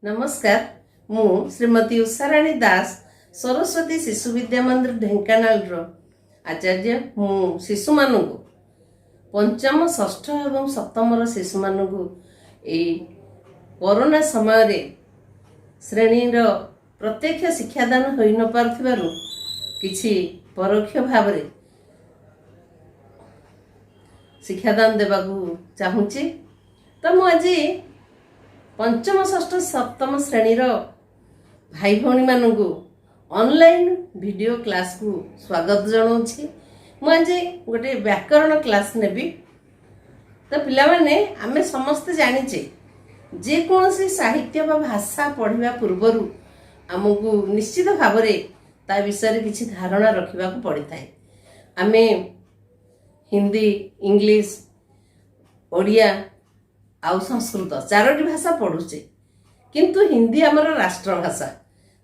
नमस्कार मु श्रीमती उषाराणी दास सरस्वती शिशु विद्या मंदिर ढेंकानाल आचार्य मु शिशु मानू पंचम षष्ठ एवं सप्तम शिशु मानू कोरोना समय रे श्रेणी प्रत्यक्ष शिक्षादान हो न पारुथिबारु किछि परोक्ष भाव रे शिक्षादान देबाकू चाहूची। तो मु आज पंचम षष्ठ सप्तम श्रेणीर भाई भौणी मानू ऑनलाइन वीडियो क्लास को स्वागत जनाऊँगी। मुझे गोटे व्याकरण क्लास नेबी। तो पिला माने आमे समस्त जानिचे जे कौन साहित्य बा भाषा पढ़िबा पूर्वरु आमको निश्चित भाव ता विषय किसी धारणा रखा पड़ी थाए। आमे हिंदी इंग्लिश ओडिया आउ संस्कृत चारोटी भाषा पढ़ुचे किंतु हिंदी आमर राष्ट्रभाषा।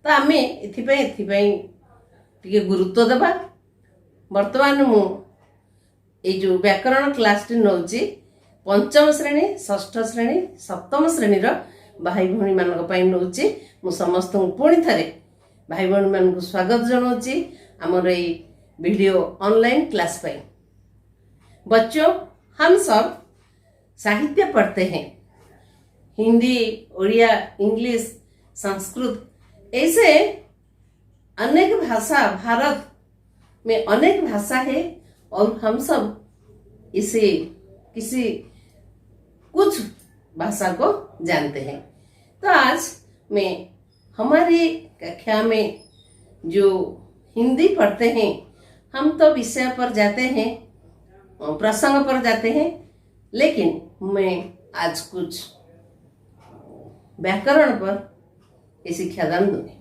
तो आमे एथिपाई गुरुत्व देवा। वर्तमान मु जो व्याकरण क्लास टी नौची पंचम श्रेणी षष्ठ श्रेणी सप्तम श्रेणीर भाई भौणी मानक पई नौची। मु समस्त पुणी थारे भाई भौणी मानक स्वागत जनाऊँगी आमर ए वीडियो ऑनलाइन क्लास पई। बच्चों, हम सब साहित्य पढ़ते हैं, हिंदी उड़िया इंग्लिश संस्कृत ऐसे अनेक भाषा, भारत में अनेक भाषा है और हम सब इसे किसी कुछ भाषा को जानते हैं। तो आज मैं हमारी कक्षा में जो हिंदी पढ़ते हैं हम तो विषय पर जाते हैं, प्रसंग पर जाते हैं, लेकिन मैं आज कुछ व्याकरण पर शिक्षादान दूंगी।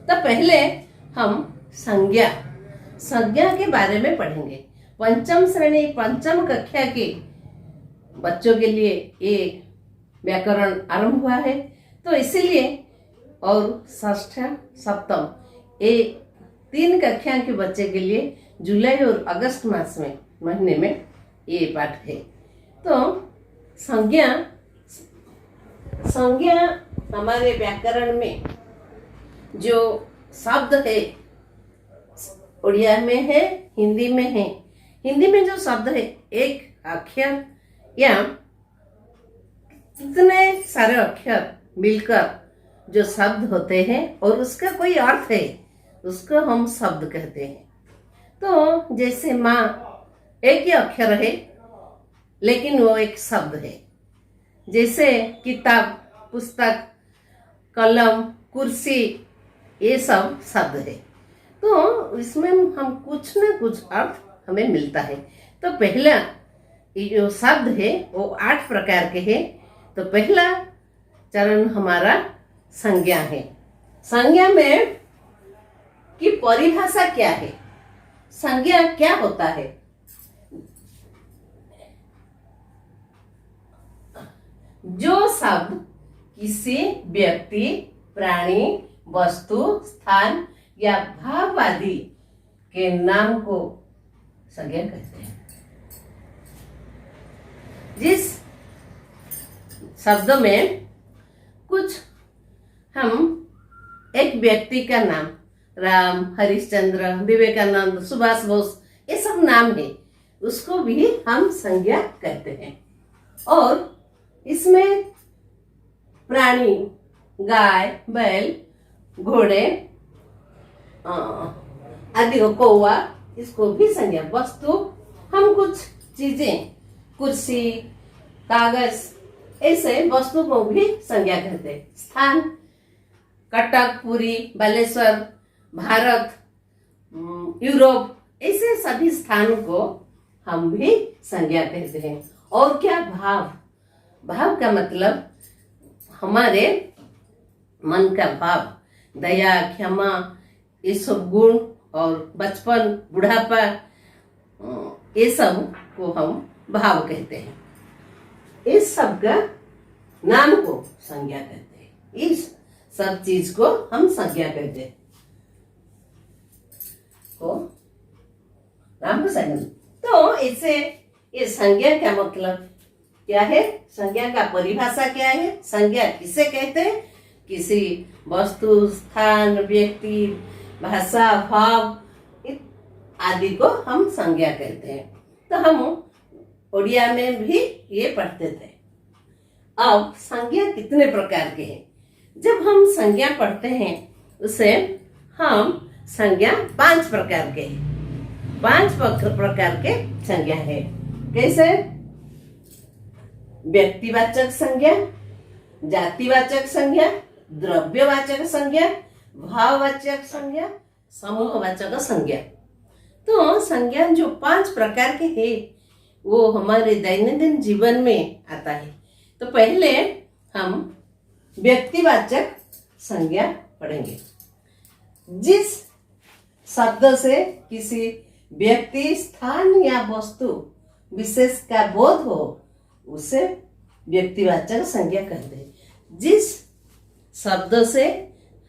तो पहले हम संज्ञा के बारे में पढ़ेंगे। पंचम श्रेणी पंचम कक्षा के बच्चों के लिए ये व्याकरण आरंभ हुआ है। तो इसीलिए और षष्ठ सप्तम ये 3 कक्षा के बच्चे के लिए जुलाई और अगस्त मास में महीने में ये पाठ है। तो संज्ञा हमारे व्याकरण में जो शब्द है उड़िया में है, हिंदी में है। हिंदी में जो शब्द है एक अक्षर या कितने सारे अक्षर मिलकर जो शब्द होते हैं और उसका कोई अर्थ है उसको हम शब्द कहते हैं। तो जैसे माँ एक ही अक्षर है लेकिन वो एक शब्द है। जैसे किताब, पुस्तक, कलम, कुर्सी ये सब शब्द है। तो इसमें हम कुछ ना कुछ अर्थ हमें मिलता है। तो पहला ये जो शब्द है वो 8 प्रकार के हैं। तो पहला चरण हमारा संज्ञा है। संज्ञा में की परिभाषा क्या है? संज्ञा क्या होता है? जो शब्द किसी व्यक्ति, प्राणी, वस्तु, स्थान या भाव आदि के नाम को संज्ञा कहते हैं। जिस शब्द में कुछ हम एक व्यक्ति का नाम राम, हरिश्चंद्र, विवेकानंद, सुभाष बोस ये सब नाम है, उसको भी हम संज्ञा कहते हैं। और इसमें प्राणी गाय, बैल, घोड़े आदि को, कौवा, इसको भी संज्ञा। वस्तु हम कुछ चीजें कुर्सी, कागज ऐसे वस्तु को भी संज्ञा कहते हैं। स्थान कटक, पुरी, बालेश्वर, भारत, यूरोप ऐसे सभी स्थान को हम भी संज्ञा कहते हैं। और क्या भाव? भाव का मतलब हमारे मन का भाव, दया, क्षमा ये सब गुण और बचपन, बुढ़ापा ये सब को हम भाव कहते हैं। इस सब का नाम को संज्ञा कहते हैं। इस सब चीज को हम संज्ञा कहते हैं। को नाम को संज्ञा। तो इससे ये संज्ञा का मतलब क्या है? संज्ञा का परिभाषा क्या है? संज्ञा किसे कहते हैं? किसी वस्तु, स्थान, व्यक्ति, भाषा, भाव आदि को हम संज्ञा कहते हैं। तो हम उड़िया में भी ये पढ़ते थे। अब संज्ञा कितने प्रकार के हैं? जब हम संज्ञा पढ़ते हैं उसे हम संज्ञा 5 प्रकार के हैं। 5 प्रकार के संज्ञा है। कैसे? व्यक्तिवाचक संज्ञा, जातिवाचक संज्ञा, द्रव्यवाचक संज्ञा, भाववाचक संज्ञा, समूहवाचक संज्ञा। तो संज्ञा जो 5 प्रकार के है वो हमारे दैनंदिन जीवन में आता है। तो पहले हम व्यक्तिवाचक संज्ञा पढ़ेंगे। जिस शब्द से किसी व्यक्ति, स्थान या वस्तु विशेष का बोध हो उसे व्यक्तिवाचक संज्ञा कहते हैं। जिस शब्द से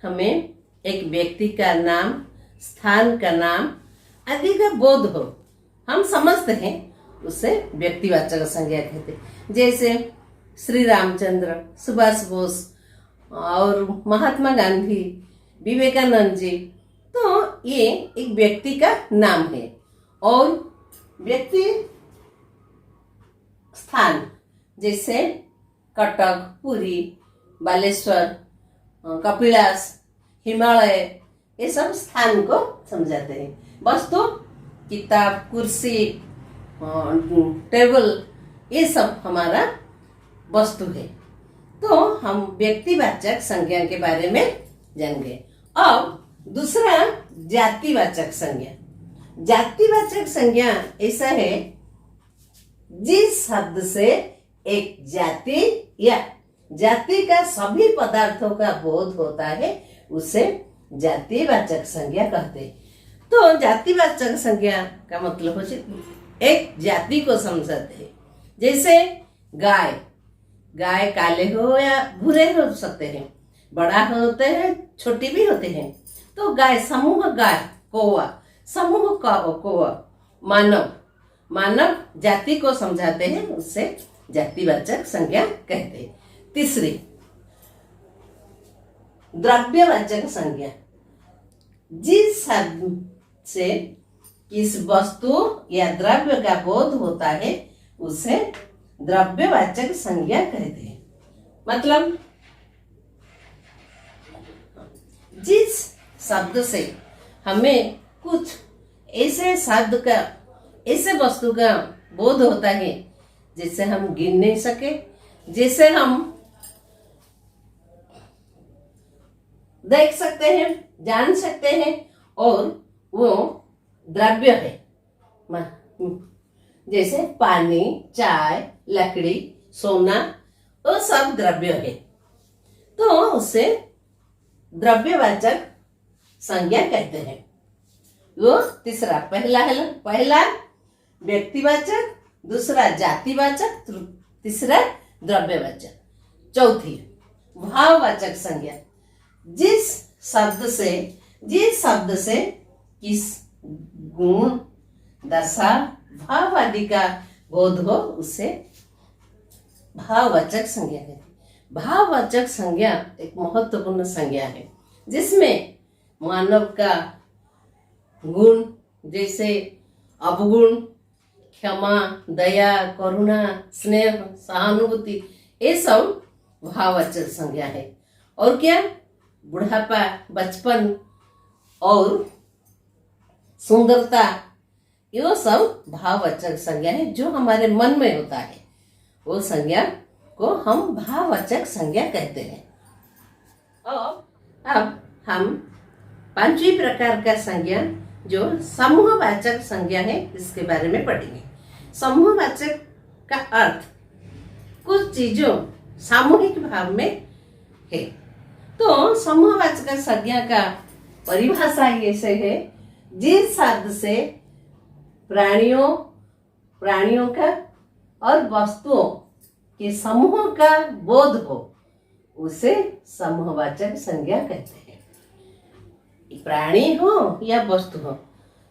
हमें एक व्यक्ति का नाम, स्थान का नाम आदि का बोध हो, हम समझते हैं, उसे व्यक्तिवाचक संज्ञा कहते हैं। जैसे श्री रामचंद्र, सुभाष बोस और महात्मा गांधी, विवेकानंद जी, तो ये एक व्यक्ति का नाम है। और व्यक्ति स्थान जैसे कटक, पुरी, बालेश्वर, कपिलास, हिमालय, ये सब स्थान को समझाते हैं। वस्तु किताब, कुर्सी, टेबल, ये सब हमारा वस्तु है। तो हम व्यक्तिवाचक संज्ञा के बारे में जान गए। अब दूसरा जातिवाचक संज्ञा। जातिवाचक संज्ञा ऐसा है जिस शब्द से एक जाति या जाति का सभी पदार्थों का बोध होता है उसे जातिवाचक संज्ञा कहते हैं। तो जातिवाचक संज्ञा का मतलब हो एक जाति को समझाते हैं। जैसे गाय, गाय काले हो या भूरे हो सकते हैं, बड़ा होते हैं, छोटी भी होते हैं। तो गाय, समूह गाय, कौवा, समूह कौवा, मानव, मानव जाति को समझाते हैं, उससे जातिवाचक संज्ञा कहते हैं। तीसरी द्रव्यवाचक संज्ञा। जिस शब्द से किस वस्तु या द्रव्य का बोध होता है उसे द्रव्यवाचक संज्ञा कहते हैं। मतलब जिस शब्द से हमें कुछ ऐसे शब्द का, ऐसे वस्तु का बोध होता है जिसे हम गिन नहीं सके, जिसे हम देख सकते हैं, जान सकते हैं, और वो द्रव्य है। जैसे पानी, चाय, लकड़ी, सोना, वो सब द्रव्य है। तो उसे द्रव्यवाचक संज्ञा कहते हैं। वो तीसरा, पहला व्यक्तिवाचक, दूसरा जातिवाचक, तीसरा द्रव्यवाचक। चौथी भाववाचक संज्ञा। जिस शब्द से किस गुण, दशा, भाव आदि का बोध हो उसे भाववाचक संज्ञा कहते हैं। भाववाचक संज्ञा एक महत्वपूर्ण संज्ञा है जिसमें मानव का गुण जैसे अवगुण, क्षमा, दया, करुणा, स्नेह, सहानुभूति, ये सब भाववाचक संज्ञा है। और क्या? बुढ़ापा, बचपन और सुंदरता, ये सब भाववाचक संज्ञा है जो हमारे मन में होता है। वो संज्ञा को हम भाववाचक संज्ञा कहते हैं। और अब हम 5वीं प्रकार का संज्ञा जो समूहवाचक संज्ञा है इसके बारे में पढ़ेंगे। समूहवाचक का अर्थ कुछ चीजों सामूहिक भाव में है। तो समूहवाचक संज्ञा का परिभाषा ऐसे है, जिस शब्द से प्राणियों का और वस्तुओं के समूह का बोध हो उसे समूहवाचक संज्ञा कहते हैं। प्राणी हो या वस्तु हो,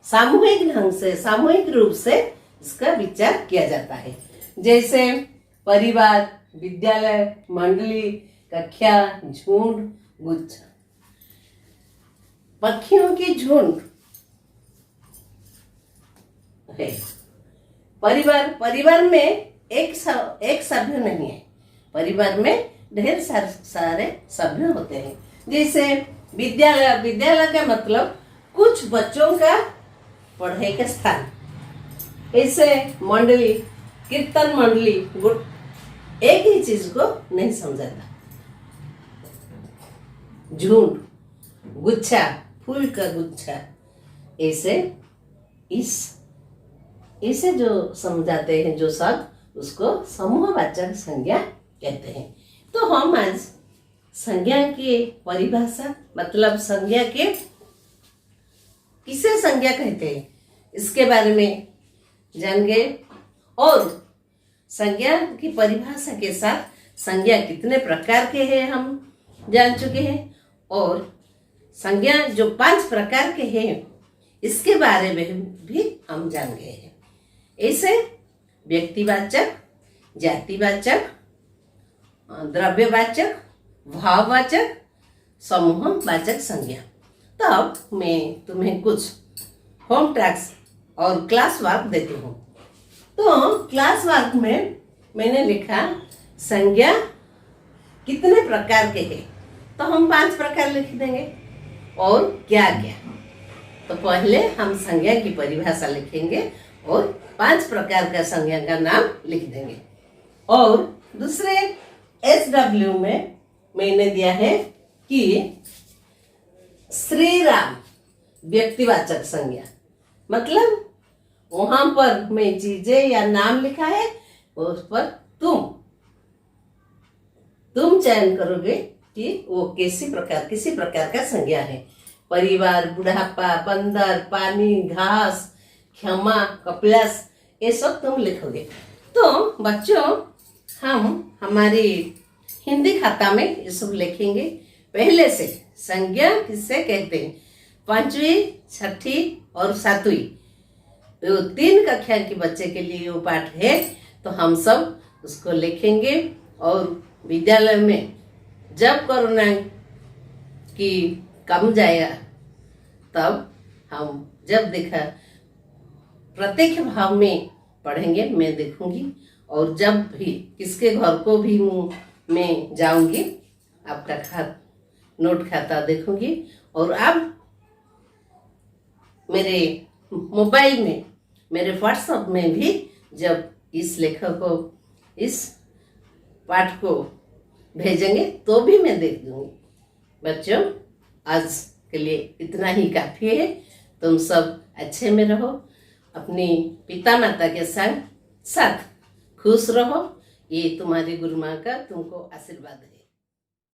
सामूहिक ढंग से, सामूहिक रूप से इसका विचार किया जाता है। जैसे परिवार, विद्यालय, मंडली, कक्षा, झुंड, गुच्छा। पक्षियों की झुंड है। परिवार में एक सभ्य नहीं है। परिवार में ढेर सारे सभ्य होते हैं। जैसे विद्यालय का मतलब कुछ बच्चों का पढ़ाई का स्थान। ऐसे मंडली, कीर्तन मंडली एक ही चीज को नहीं समझाता। झुंड, गुच्छा, फूल का गुच्छा, इसे जो समझाते हैं जो शब्द, उसको समूहवाचक संज्ञा कहते हैं। तो हम आज संज्ञा की परिभाषा मतलब संज्ञा के किसे संज्ञा कहते हैं इसके बारे में जानेंगे, और संज्ञा की परिभाषा के साथ संज्ञा कितने प्रकार के हैं हम जान चुके हैं, और संज्ञा जो 5 प्रकार के हैं इसके बारे में भी हम जान गए हैं। ऐसे व्यक्तिवाचक, जातिवाचक, द्रव्यवाचक, भाववाचक, समूहवाचक संज्ञा। तब मैं तुम्हें कुछ होम टास्क और क्लास वर्क देती हूँ। तो क्लास वर्क में मैंने लिखा संज्ञा कितने प्रकार के हैं, तो हम 5 प्रकार लिख देंगे। और क्या क्या, तो पहले हम संज्ञा की परिभाषा लिखेंगे और 5 प्रकार का संज्ञा का नाम लिख देंगे। और दूसरे SW में मैंने दिया है कि श्री राम व्यक्तिवाचक संज्ञा, मतलब वहां पर मैं चीजें या नाम लिखा है, उस पर तुम चयन करोगे कि वो किसी प्रकार का संज्ञा है। परिवार, बुढ़ापा, बंदर, पानी, घास, क्षमा, कपिलास, ये सब तुम लिखोगे। तो बच्चों हम हमारी हिंदी खाता में ये सब लिखेंगे। पहले से संज्ञा किससे कहते हैं, 5वीं, 6ठी और 7वीं, तो 3 कक्षा के बच्चे के लिए वो पाठ है, तो हम सब उसको लिखेंगे। और विद्यालय में जब कोरोना की कम जाएगा तब हम जब देखा प्रत्यक्ष भाव में पढ़ेंगे, मैं देखूंगी। और जब भी किसके घर को भी मैं जाऊंगी, आपका नोट खाता देखूंगी। और अब मेरे मोबाइल में, मेरे व्हाट्सएप में भी जब इस लेखक को, इस पाठ को भेजेंगे तो भी मैं देख दूंगी। बच्चों आज के लिए इतना ही काफी है। तुम सब अच्छे में रहो, अपनी पिता माता के साथ खुश रहो। ये तुम्हारी गुरु माँ का तुमको आशीर्वाद है।